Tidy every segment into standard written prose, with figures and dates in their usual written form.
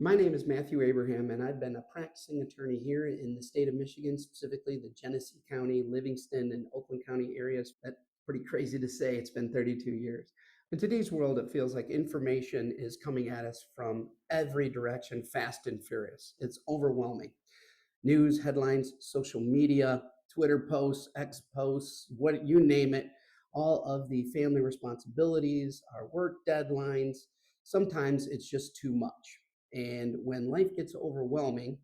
My name is Matthew Abraham, and I've been a practicing attorney here in the state of Michigan, specifically the Genesee County, Livingston, and Oakland County areas. That's pretty crazy to say. It's been 32 years. In today's world, it feels like information is coming at us from every direction, fast and furious. It's overwhelming. News, headlines, social media, Twitter posts, X posts, what you name it, all of the family responsibilities, our work deadlines. Sometimes it's just too much. And when life gets overwhelming,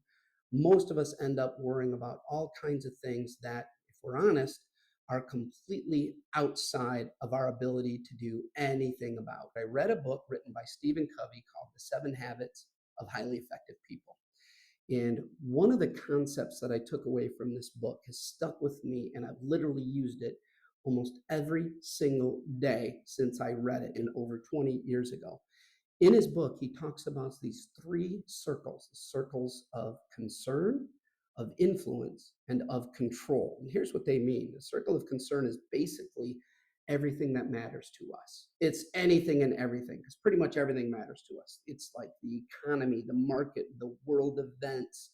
most of us end up worrying about all kinds of things that, if we're honest, are completely outside of our ability to do anything about. I read a book written by Stephen Covey called The 7 Habits of Highly Effective People. And one of the concepts that I took away from this book has stuck with me, and I've literally used it almost every single day since I read it in over 20 years ago. In his book, he talks about these three circles of concern, of influence, and of control. And here's what they mean. The circle of concern is basically everything that matters to us. It's anything and everything, because pretty much everything matters to us. It's like the economy, the market, the world events,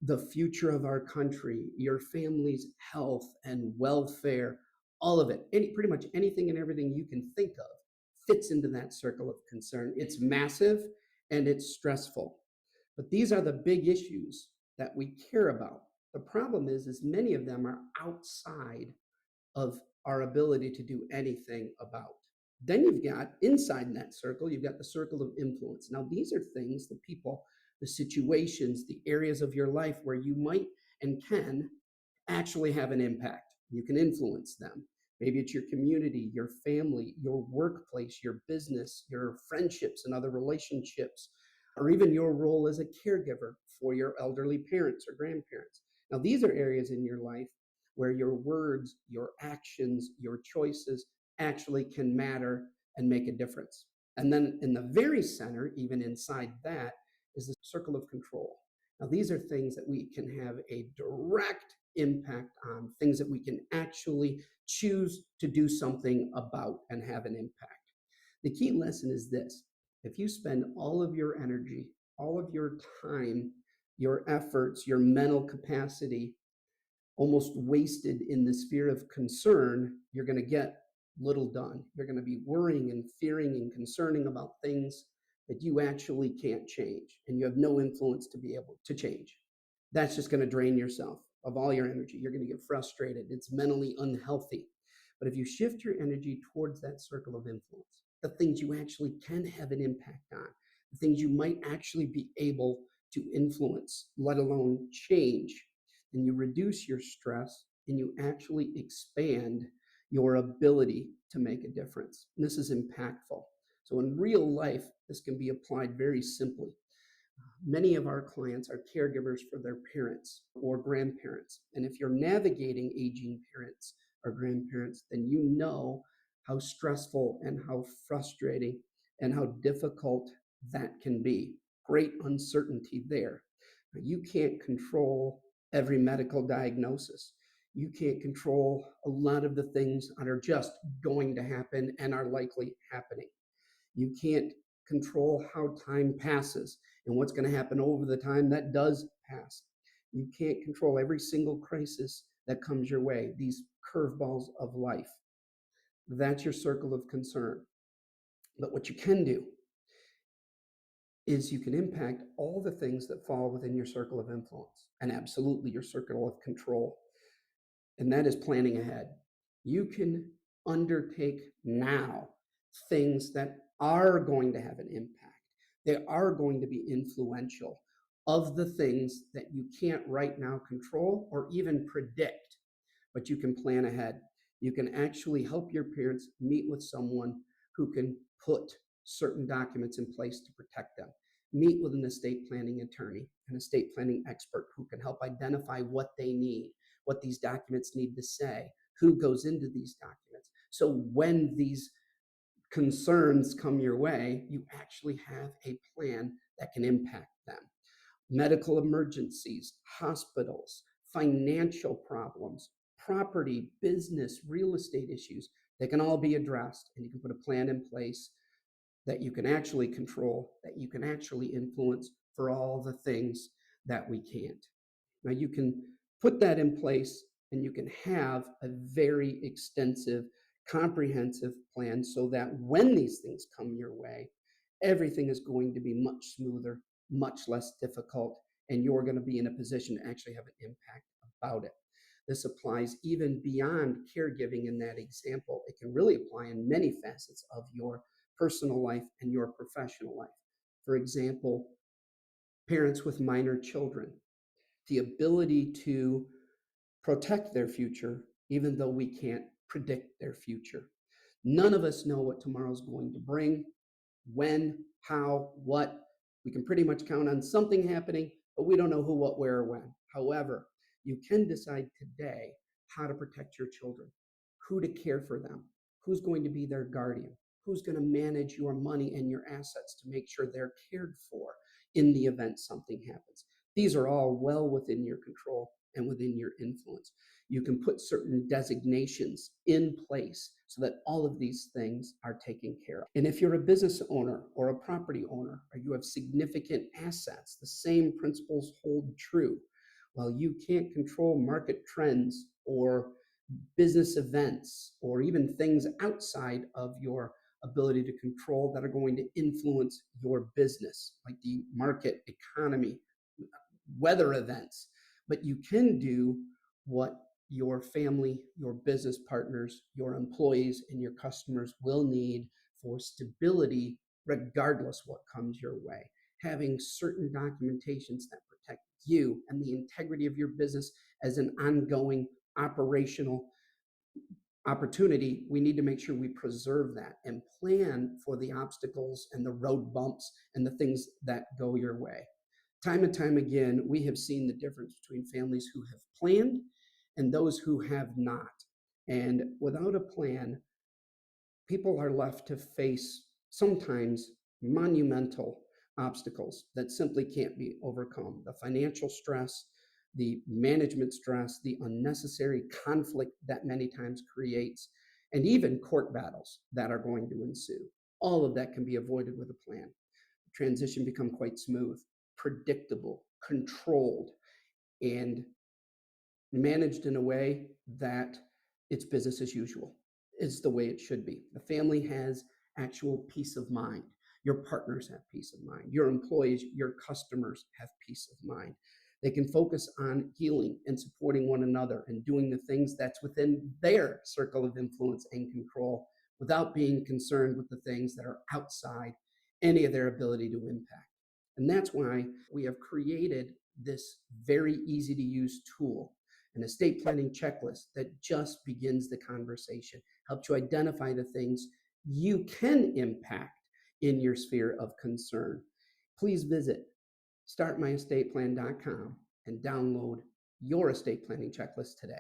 the future of our country, your family's health and welfare, all of it. Pretty much anything and everything you can think of fits into that circle of concern. It's massive and it's stressful. But these are the big issues that we care about. The problem is many of them are outside of our ability to do anything about. Then you've got inside that circle, you've got the circle of influence. Now, these are things, the people, the situations, the areas of your life where you might and can actually have an impact. You can influence them. Maybe it's your community, your family, your workplace, your business, your friendships and other relationships, or even your role as a caregiver for your elderly parents or grandparents. Now, these are areas in your life where your words, your actions, your choices actually can matter and make a difference. And then in the very center, even inside that, is the circle of control. Now, these are things that we can have a direct impact on, things that we can actually choose to do something about and have an impact. The key lesson is this: if you spend all of your energy, all of your time, your efforts, your mental capacity almost wasted in the sphere of concern, you're going to get little done. You're going to be worrying and fearing and concerning about things that you actually can't change, and you have no influence to be able to change. That's just going to drain yourself of all your energy. You're going to get frustrated. It's mentally unhealthy. But if you shift your energy towards that circle of influence, the things you actually can have an impact on, the things you might actually be able to influence, let alone change, then you reduce your stress and you actually expand your ability to make a difference. And this is impactful. So in real life, this can be applied very simply. Many of our clients are caregivers for their parents or grandparents. And if you're navigating aging parents or grandparents, then you know how stressful and how frustrating and how difficult that can be. Great uncertainty there. You can't control every medical diagnosis. You can't control a lot of the things that are just going to happen and are likely happening. You can't control how time passes and what's going to happen over the time that does pass. You can't control every single crisis that comes your way, these curveballs of life. That's your circle of concern. But what you can do is you can impact all the things that fall within your circle of influence and absolutely your circle of control. And that is planning ahead. You can undertake now things that are going to have an impact. They are going to be influential of the things that you can't right now control or even predict, but you can plan ahead. You can actually help your parents meet with someone who can put certain documents in place to protect them. Meet with an estate planning attorney, an estate planning expert who can help identify what they need, what these documents need to say, who goes into these documents. So when these concerns come your way, you actually have a plan that can impact them. Medical emergencies, hospitals, financial problems, property, business, real estate issues, they can all be addressed, and you can put a plan in place that you can actually control, that you can actually influence for all the things that we can't. Now, you can put that in place and you can have a very extensive, comprehensive plan so that when these things come your way, everything is going to be much smoother, much less difficult, and you're going to be in a position to actually have an impact about it. This applies even beyond caregiving in that example. It can really apply in many facets of your personal life and your professional life. For example, parents with minor children, the ability to protect their future, even though we can't predict their future. None of us know what tomorrow's going to bring, when, how, what. We can pretty much count on something happening, but we don't know who, what, where, or when. However, you can decide today how to protect your children, who to care for them, who's going to be their guardian, who's going to manage your money and your assets to make sure they're cared for in the event something happens. These are all well within your control and within your influence. You can put certain designations in place so that all of these things are taken care of. And if you're a business owner or a property owner, or you have significant assets, the same principles hold true. While you can't control market trends or business events or even things outside of your ability to control that are going to influence your business, like the market, economy, weather events, but you can do what your family, your business partners, your employees, and your customers will need for stability, regardless what comes your way. Having certain documentations that protect you and the integrity of your business as an ongoing operational opportunity, we need to make sure we preserve that and plan for the obstacles and the road bumps and the things that go your way. Time and time again, we have seen the difference between families who have planned and those who have not. And without a plan, people are left to face sometimes monumental obstacles that simply can't be overcome. The financial stress, the management stress, the unnecessary conflict that many times creates, and even court battles that are going to ensue. All of that can be avoided with a plan. Transition become quite smooth, predictable, controlled, and managed in a way that it's business as usual. Is the way it should be. The family has actual peace of mind. Your partners have peace of mind. Your employees, your customers have peace of mind. They can focus on healing and supporting one another and doing the things that's within their circle of influence and control without being concerned with the things that are outside any of their ability to impact. And that's why we have created this very easy to use tool, an estate planning checklist that just begins the conversation, helps you identify the things you can impact in your sphere of concern. Please visit startmyestateplan.com and download your estate planning checklist today.